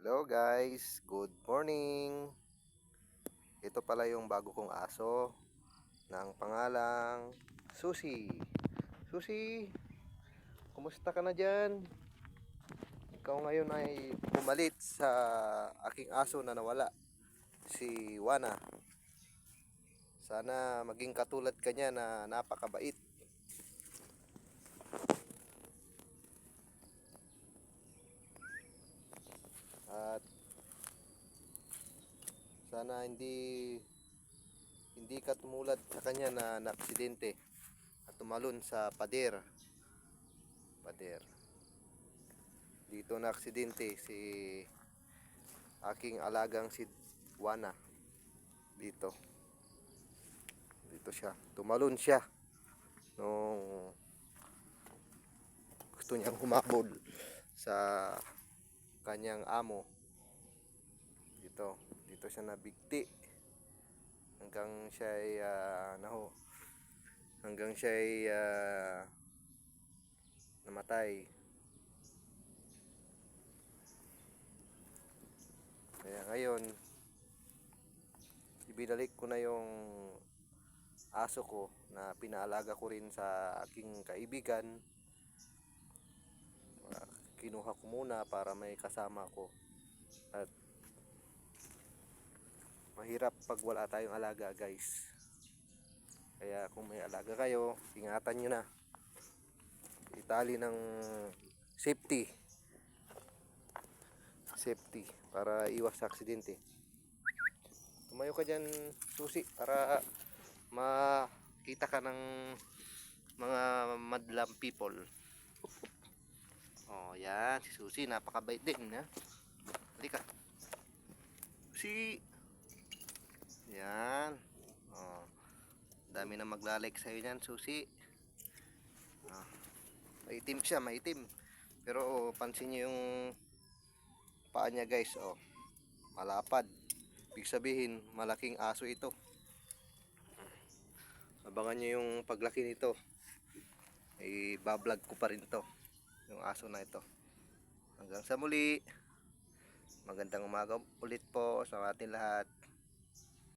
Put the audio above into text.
Hello guys, good morning. Ito pala yung bago kong aso ng pangalang Susi. Susi, kumusta ka na dyan? Ikaw ngayon ay pumalit sa aking aso na nawala, si Wana. Sana maging katulad ka niya na napakabait. At sana hindi ka tumulad sa kanya na naaksidente at tumalon sa pader. Dito na aksidente si aking alagang si Wana. Dito siya, tumalon siya nung gusto niyang humabol sa kanyang amo. Dito siya nabigti hanggang siya ay namatay. Kaya ngayon ibinalik ko na yung aso ko na pinaalaga ko rin sa aking kaibigan. Kinuha ko muna para may kasama ko, at mahirap pag wala tayong alaga guys. Kaya kung may alaga kayo, ingatan nyo na, itali ng safety para iwas sa aksidente. Tumayo ka dyan, Susi, para makita ka ng mga madlam people. Oh, yan, si Susi, napakabait din, ha? Halika. Susi. Yan. Oh, dami na maglalike sa'yo yan, Susi. Oh, maitim siya, maitim. Pero pansin niyo yung paa niya guys, oh, malapad. Ibig sabihin, malaking aso ito. Abangan niyo yung paglaki nito. I-bablog ko pa rin to, yung aso na ito. Hanggang sa muli. Magandang umaga ulit po sa ating lahat.